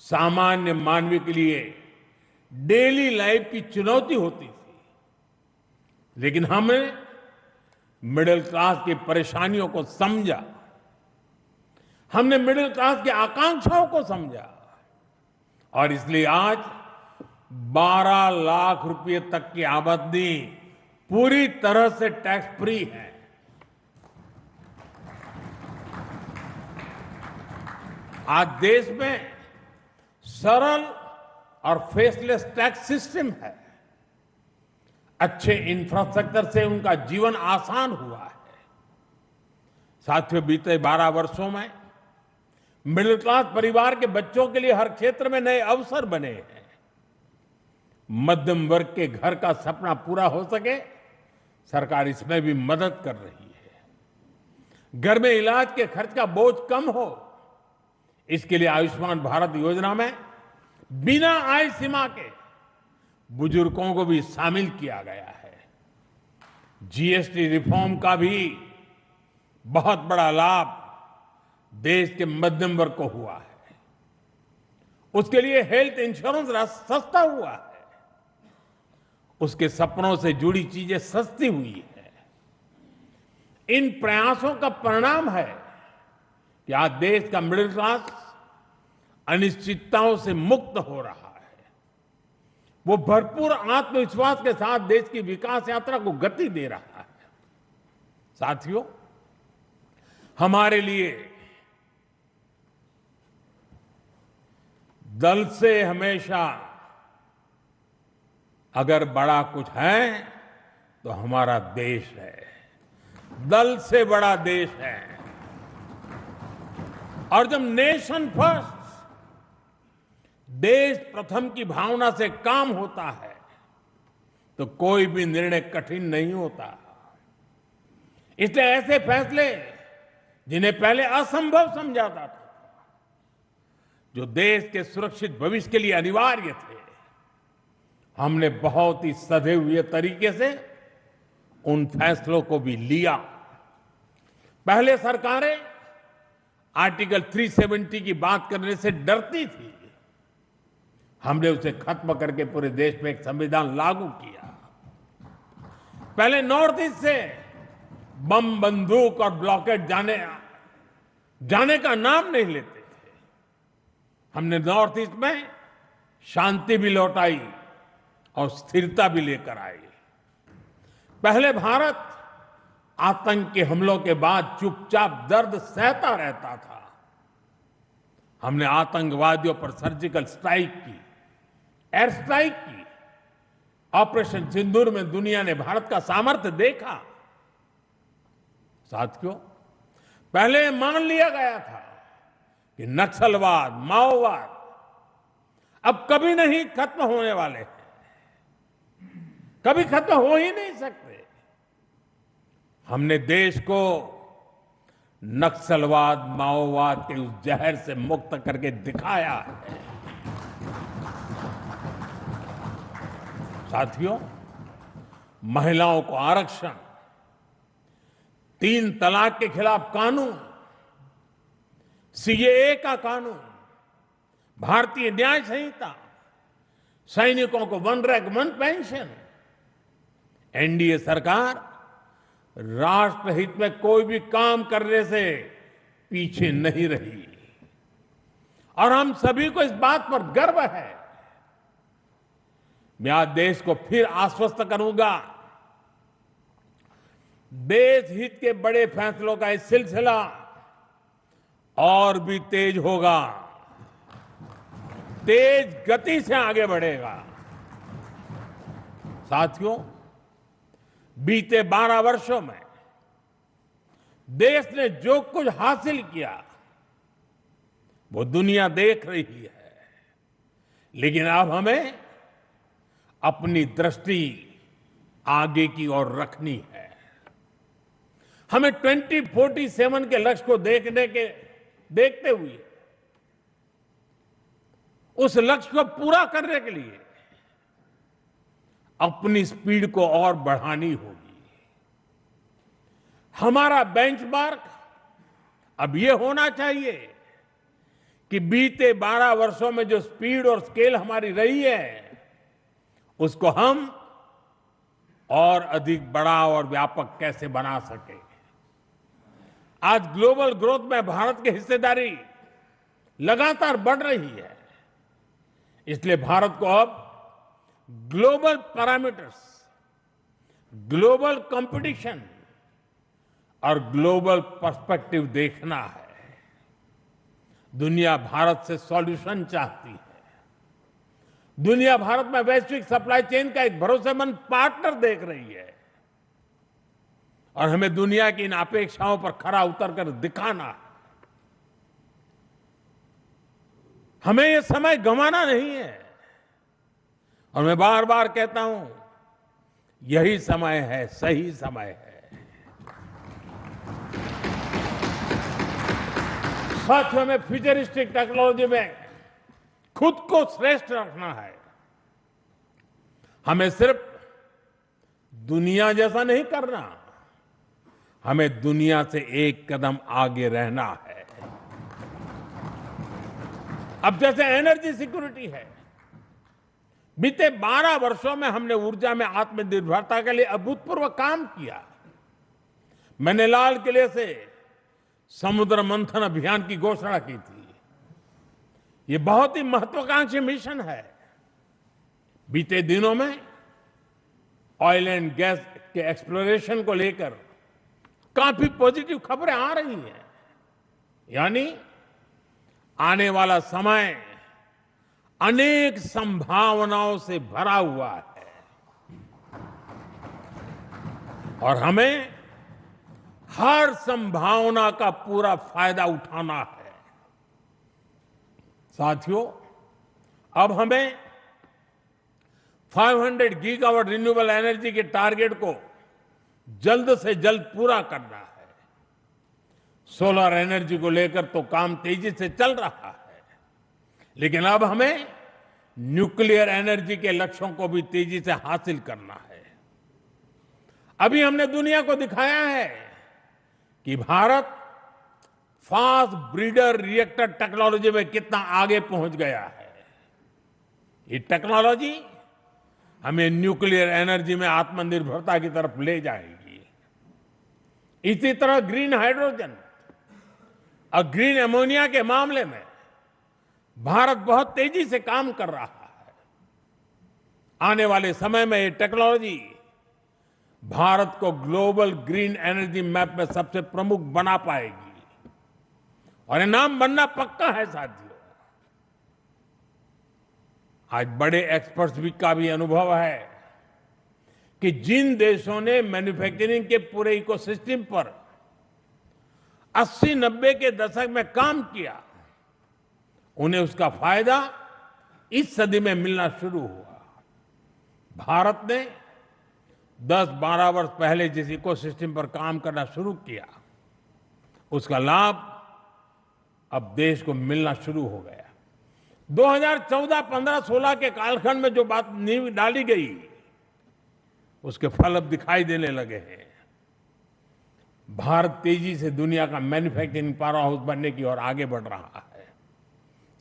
सामान्य मानवीय के लिए डेली लाइफ की चुनौती होती थी। लेकिन हमने मिडिल क्लास की परेशानियों को समझा, हमने मिडिल क्लास की आकांक्षाओं को समझा और इसलिए आज 12 लाख रुपए तक की आमदनी पूरी तरह से टैक्स फ्री है। आज देश में सरल और फेसलेस टैक्स सिस्टम है। अच्छे इंफ्रास्ट्रक्चर से उनका जीवन आसान हुआ है। साथियों, बीते 12 वर्षों में मिडिल क्लास परिवार के बच्चों के लिए हर क्षेत्र में नए अवसर बने हैं। मध्यम वर्ग के घर का सपना पूरा हो सके, सरकार इसमें भी मदद कर रही है। घर में इलाज के खर्च का बोझ कम हो, इसके लिए आयुष्मान भारत योजना में बिना आय सीमा के बुजुर्गों को भी शामिल किया गया है। जीएसटी रिफॉर्म का भी बहुत बड़ा लाभ देश के मध्यम वर्ग को हुआ है। उसके लिए हेल्थ इंश्योरेंस सस्ता हुआ है। उसके सपनों से जुड़ी चीजें सस्ती हुई है। इन प्रयासों का परिणाम है कि आज देश का मिडिल क्लास अनिश्चितताओं से मुक्त हो रहा है। वो भरपूर आत्मविश्वास के साथ देश की विकास यात्रा को गति दे रहा है। साथियों, हमारे लिए दल से हमेशा अगर बड़ा कुछ है तो हमारा देश है। दल से बड़ा देश है। और जब नेशन फर्स्ट, देश प्रथम की भावना से काम होता है तो कोई भी निर्णय कठिन नहीं होता। इसलिए ऐसे फैसले जिन्हें पहले असंभव समझा जाता था, जो देश के सुरक्षित भविष्य के लिए अनिवार्य थे, हमने बहुत ही सधे हुए तरीके से उन फैसलों को भी लिया। पहले सरकारें आर्टिकल 370 की बात करने से डरती थी। हमने उसे खत्म करके पूरे देश में एक संविधान लागू किया। पहले नॉर्थ ईस्ट से बम, बंदूक और ब्लॉकेट जाने का नाम नहीं लेते थे। हमने नॉर्थ ईस्ट में शांति भी लौटाई और स्थिरता भी लेकर आई। पहले भारत आतंक के हमलों के बाद चुपचाप दर्द सहता रहता था। हमने आतंकवादियों पर सर्जिकल स्ट्राइक की, एयर स्ट्राइक की। ऑपरेशन सिंदूर में दुनिया ने भारत का सामर्थ्य देखा। साथियों, पहले मान लिया गया था कि नक्सलवाद, माओवाद अब कभी नहीं खत्म होने वाले हैं, कभी खत्म हो ही नहीं सकते। हमने देश को नक्सलवाद, माओवाद के उस जहर से मुक्त करके दिखाया है। साथियों, महिलाओं को आरक्षण, 3 तलाक के खिलाफ कानून, सीएए का कानून, भारतीय न्याय संहिता, सैनिकों को 1 रैंक 1 पेंशन। एनडीए सरकार राष्ट्रहित में कोई भी काम करने से पीछे नहीं रही और हम सभी को इस बात पर गर्व है। मैं आज देश को फिर आश्वस्त करूंगा, देश हित के बड़े फैसलों का ये सिलसिला और भी तेज होगा, तेज गति से आगे बढ़ेगा। साथियों, बीते 12 वर्षों में देश ने जो कुछ हासिल किया वो दुनिया देख रही है। लेकिन अब हमें अपनी दृष्टि आगे की ओर रखनी है। हमें 2047 के लक्ष्य को देखते हुए उस लक्ष्य को पूरा करने के लिए अपनी स्पीड को और बढ़ानी होगी। हमारा बेंचमार्क अब ये होना चाहिए कि बीते 12 वर्षों में जो स्पीड और स्केल हमारी रही है, उसको हम और अधिक बड़ा और व्यापक कैसे बना सके। आज ग्लोबल ग्रोथ में भारत की हिस्सेदारी लगातार बढ़ रही है। इसलिए भारत को अब ग्लोबल पैरामीटर्स, ग्लोबल कंपटीशन और ग्लोबल पर्सपेक्टिव देखना है। दुनिया भारत से सॉल्यूशन चाहती है। दुनिया भारत में वैश्विक सप्लाई चेन का एक भरोसेमंद पार्टनर देख रही है और हमें दुनिया की इन अपेक्षाओं पर खरा उतरकर दिखाना है। हमें यह समय गंवाना नहीं है और मैं बार बार कहता हूं, यही समय है, सही समय है। साथियों में फ्यूचरिस्टिक टेक्नोलॉजी में खुद को श्रेष्ठ रखना है। हमें सिर्फ दुनिया जैसा नहीं करना, हमें दुनिया से एक कदम आगे रहना है। अब जैसे एनर्जी सिक्योरिटी है, बीते 12 वर्षों में हमने ऊर्जा में आत्मनिर्भरता के लिए अभूतपूर्व काम किया। मैंने लाल किले से समुद्र मंथन अभियान की घोषणा की थी। ये बहुत ही महत्वाकांक्षी मिशन है। बीते दिनों में ऑयल एंड गैस के एक्सप्लोरेशन को लेकर काफी पॉजिटिव खबरें आ रही हैं। यानी आने वाला समय अनेक संभावनाओं से भरा हुआ है और हमें हर संभावना का पूरा फायदा उठाना है। साथियों, अब हमें 500 गीगावाट रिन्यूएबल एनर्जी के टारगेट को जल्द से जल्द पूरा करना है। सोलर एनर्जी को लेकर तो काम तेजी से चल रहा है, लेकिन अब हमें न्यूक्लियर एनर्जी के लक्ष्यों को भी तेजी से हासिल करना है। अभी हमने दुनिया को दिखाया है कि Bharat fast breeder reactor technology में कितना आगे पहुंच गया है। ये टेक्नोलॉजी हमें न्यूक्लियर एनर्जी में आत्मनिर्भरता की तरफ ले जाएगी। इसी तरह ग्रीन हाइड्रोजन और ग्रीन अमोनिया के मामले में भारत बहुत तेजी से काम कर रहा है। आने वाले समय में ये टेक्नोलॉजी भारत को ग्लोबल ग्रीन एनर्जी मैप में सबसे प्रमुख बना पाएगी और ये नाम बनना पक्का है। साथियों, आज बड़े एक्सपर्ट्स भी का भी अनुभव है कि जिन देशों ने मैन्युफैक्चरिंग के पूरे इकोसिस्टम पर 80-90 के दशक में काम किया, उन्हें उसका फायदा इस सदी में मिलना शुरू हुआ। भारत ने 10-12 वर्ष पहले जिस इकोसिस्टम पर काम करना शुरू किया, उसका लाभ अब देश को मिलना शुरू हो गया। 2014, 15, 16 के कालखंड में जो बात नींव डाली गई, उसके फल अब दिखाई देने लगे हैं। भारत तेजी से दुनिया का मैन्युफैक्चरिंग पावर हाउस बनने की ओर आगे बढ़ रहा है।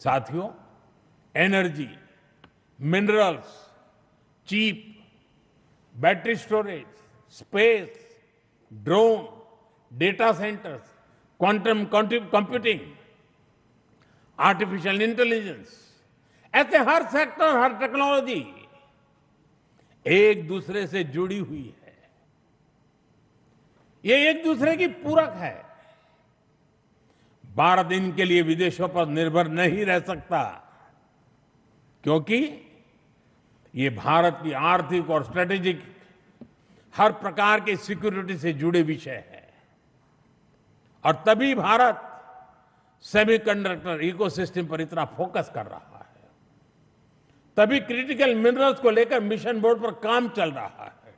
साथियों, energy, minerals, cheap, battery storage, space, drone, data centres, quantum computing, artificial intelligence, ऐसे हर सेक्टर, हर टेक्नोलॉजी एक दूसरे से जुड़ी हुई है। ये एक दूसरे की पूरक है। भारत इनके लिए विदेशों पर निर्भर नहीं रह सकता, क्योंकि ये भारत की आर्थिक और स्ट्रेटेजिक हर प्रकार की सिक्योरिटी से जुड़े विषय है। और तभी भारत सेमीकंडक्टर इकोसिस्टम पर इतना फोकस कर रहा है। तभी क्रिटिकल मिनरल्स को लेकर मिशन बोर्ड पर काम चल रहा है।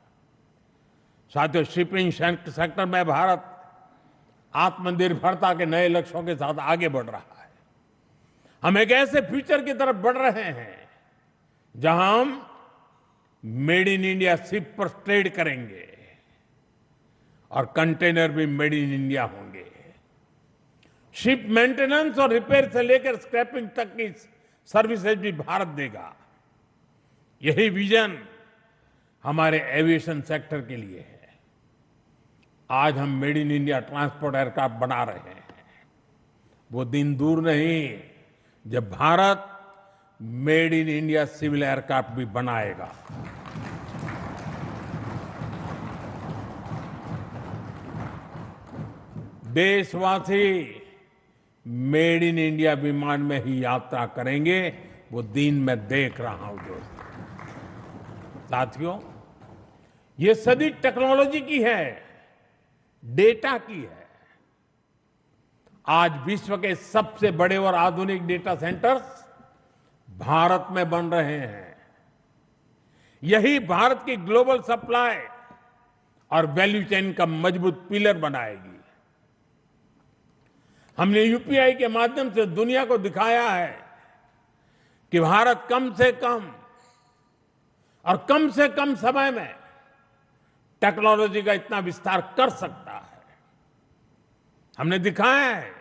साथियों, शिपिंग सेक्टर में भारत आत्मनिर्भरता के नए लक्ष्यों के साथ आगे बढ़ रहा है। हम एक ऐसे फ्यूचर की तरफ बढ़ रहे हैं जहां हम मेड इन इंडिया शिप पर ट्रेड करेंगे और कंटेनर भी मेड इन इंडिया होंगे। शिप मेंटेनेंस और रिपेयर से लेकर स्क्रैपिंग तक की सर्विसेज भी भारत देगा। यही विजन हमारे एविएशन सेक्टर के लिए है। आज हम made in India transport aircraft बना रहे हैं। वो दिन दूर नहीं जब Bharat made in India civil aircraft भी बनाएगा। देशवासी मेड इन इंडिया विमान में ही यात्रा करेंगे, वो दिन मैं देख रहा हूं दोस्तों। साथियों, ये सदी टेक्नोलॉजी की है, डेटा की है। आज विश्व के सबसे बड़े और आधुनिक डेटा सेंटर्स भारत में बन रहे हैं। यही भारत की ग्लोबल सप्लाई और वैल्यू चेन का मजबूत पिलर बनाएगी। हमने यूपीआई के माध्यम से दुनिया को दिखाया है कि भारत कम से कम और कम से कम समय में टेक्नोलॉजी का इतना विस्तार कर सकता है। हमने दिखाया है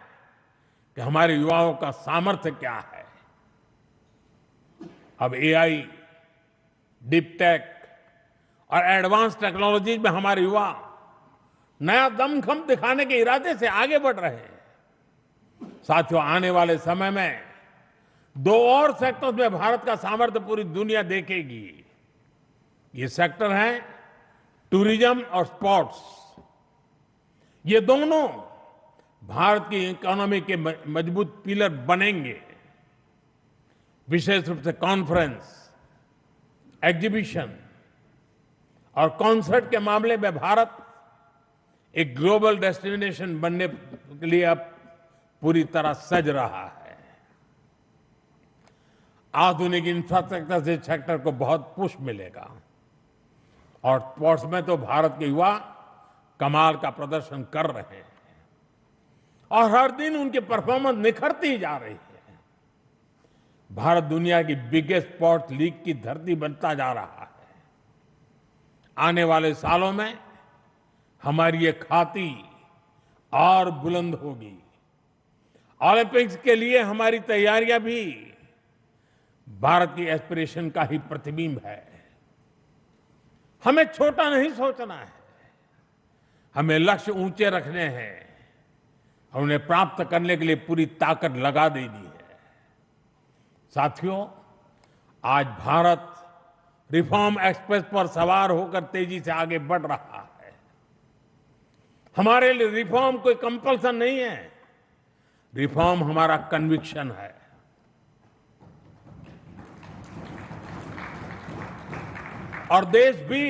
कि हमारे युवाओं का सामर्थ्य क्या है। अब एआई, डीप टेक और एडवांस टेक्नोलॉजी में हमारे युवा नया दमखम दिखाने के इरादे से आगे बढ़ रहे हैं। साथियों, आने वाले समय में दो और सेक्टर्स में भारत का सामर्थ्य पूरी दुनिया देखेगी। ये सेक्टर है टूरिज्म और स्पोर्ट्स। ये दोनों भारत की इकोनॉमी के मजबूत पिलर बनेंगे। विशेष रूप से कॉन्फ्रेंस, एग्जीबिशन और कॉन्सर्ट के मामले में भारत एक ग्लोबल डेस्टिनेशन बनने के लिए अब पूरी तरह सज रहा है। आधुनिक इंफ्रास्ट्रक्चर से सेक्टर को बहुत पुश मिलेगा और स्पोर्ट्स में तो भारत के युवा कमाल का प्रदर्शन कर रहे हैं और हर दिन उनकी परफॉर्मेंस निखरती जा रही है। भारत दुनिया की बिगेस्ट स्पोर्ट्स लीग की धरती बनता जा रहा है। आने वाले सालों में हमारी ये खाती और बुलंद होगी। ओलंपिक्स के लिए हमारी तैयारियां भी भारत की एस्पिरेशन का ही प्रतिबिंब है। हमें छोटा नहीं सोचना है, हमें लक्ष्य ऊंचे रखने हैं और उन्हें प्राप्त करने के लिए पूरी ताकत लगा देनी है। साथियों, आज भारत रिफॉर्म एक्सप्रेस पर सवार होकर तेजी से आगे बढ़ रहा है। हमारे लिए रिफॉर्म कोई कंपल्सन नहीं है, रिफॉर्म हमारा कन्विक्शन है। और देश भी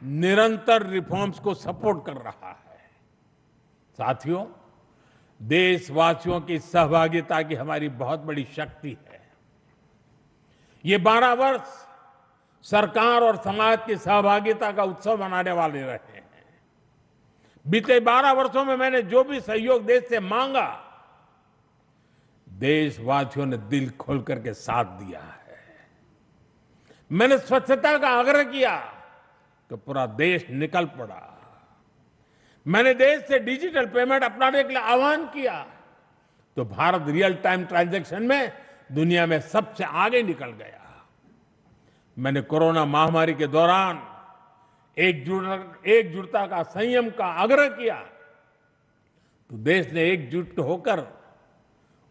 निरंतर रिफॉर्म्स को सपोर्ट कर रहा है। साथियों, देशवासियों की सहभागिता की हमारी बहुत बड़ी शक्ति है। ये 12 वर्ष सरकार और समाज की सहभागिता का उत्सव मनाने वाले रहे हैं। बीते 12 वर्षों में मैंने जो भी सहयोग देश से मांगा, देशवासियों ने दिल खोल करके साथ दिया है। मैंने स्वच्छता का आग्रह किया तो पूरा देश निकल पड़ा। मैंने देश से डिजिटल पेमेंट अपनाने के लिए आह्वान किया तो भारत रियल टाइम ट्रांजैक्शन में दुनिया में सबसे आगे निकल गया। मैंने कोरोना महामारी के दौरान एकजुटता का, संयम का आग्रह किया तो देश ने एकजुट होकर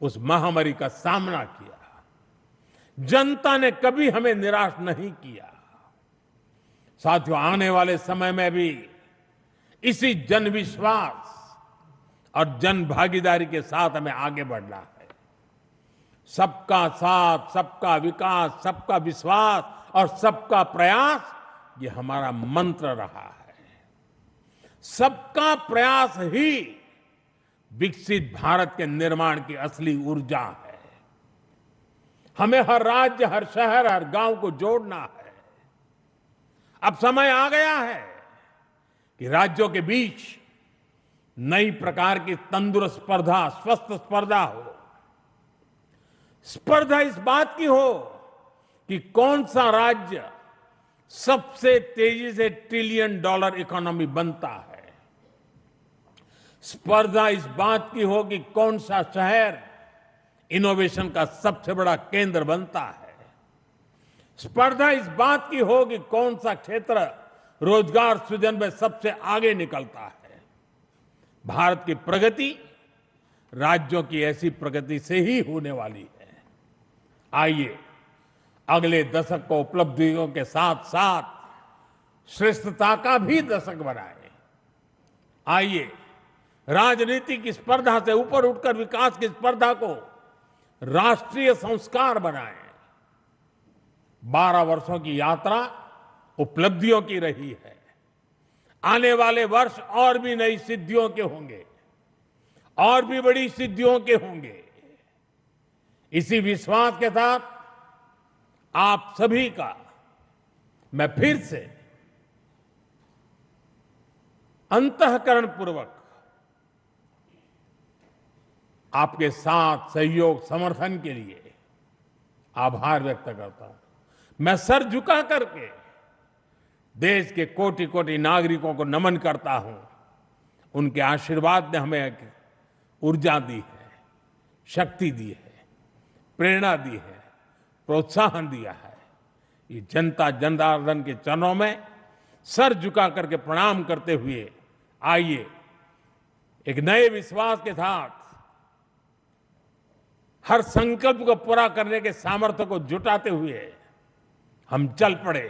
उस महामारी का सामना किया। जनता ने कभी हमें निराश नहीं किया। साथियों, आने वाले समय में भी इसी जन विश्वास और जन भागीदारी के साथ हमें आगे बढ़ना है। सबका साथ, सबका विकास, सबका विश्वास और सबका प्रयास, ये हमारा मंत्र रहा है। सबका प्रयास ही विकसित भारत के निर्माण की असली ऊर्जा है। हमें हर राज्य, हर शहर, हर गांव को जोड़ना है। अब समय आ गया है कि राज्यों के बीच नई प्रकार की तंदुरुस्त स्पर्धा, स्वस्थ स्पर्धा हो। स्पर्धा इस बात की हो कि कौन सा राज्य सबसे तेजी से $1 ट्रिलियन इकोनॉमी बनता है। स्पर्धा इस बात की हो कि कौन सा शहर इनोवेशन का सबसे बड़ा केंद्र बनता है। स्पर्धा इस बात की हो कि कौन सा क्षेत्र रोजगार सृजन में सबसे आगे निकलता है। भारत की प्रगति राज्यों की ऐसी प्रगति से ही होने वाली है। आइए अगले दशक को उपलब्धियों के साथ साथ श्रेष्ठता का भी दशक बनाएं। आइए राजनीति की स्पर्धा से ऊपर उठकर विकास की स्पर्धा को राष्ट्रीय संस्कार बनाएं। 12 वर्षों की यात्रा उपलब्धियों की रही है। आने वाले वर्ष और भी नई सिद्धियों के होंगे, और भी बड़ी सिद्धियों के होंगे। इसी विश्वास के साथ आप सभी का मैं फिर से अंतःकरण पूर्वक आपके साथ सहयोग समर्थन के लिए आभार व्यक्त करता हूं। मैं सर झुका करके देश के कोटि कोटि नागरिकों को नमन करता हूं। उनके आशीर्वाद ने हमें ऊर्जा दी है, शक्ति दी है, प्रेरणा दी है, प्रोत्साहन दिया है। ये जनता जनार्दन के चरणों में सर झुका करके प्रणाम करते हुए आइए एक नए विश्वास के साथ हर संकल्प को पूरा करने के सामर्थ्य को जुटाते हुए हम चल पड़े।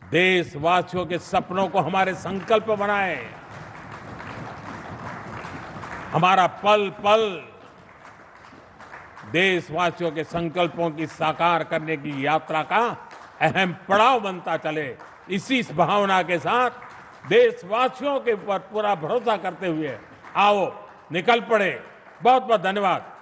देशवासियों के सपनों को हमारे संकल्प बनाएं। हमारा पल पल देशवासियों के संकल्पों की साकार करने की यात्रा का अहम पड़ाव बनता चले। इसी इस भावना के साथ देशवासियों के ऊपर पूरा भरोसा करते हुए आओ निकल पड़े। बहुत बहुत धन्यवाद।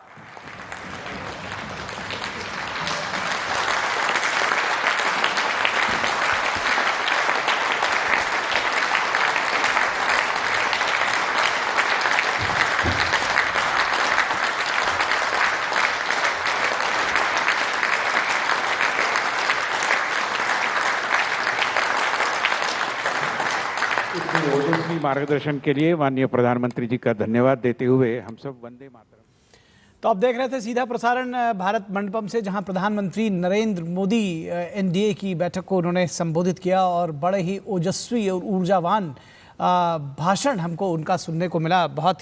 ओजस्वी मार्गदर्शन के लिए माननीय प्रधानमंत्री जी का धन्यवाद देते हुए हम सब वंदे मातरम। तो आप देख रहे थे सीधा प्रसारण भारत मंडपम से, जहां प्रधानमंत्री नरेंद्र मोदी एनडीए की बैठक को उन्होंने संबोधित किया और बड़े ही ओजस्वी और ऊर्जावान भाषण हमको उनका सुनने को मिला। बहुत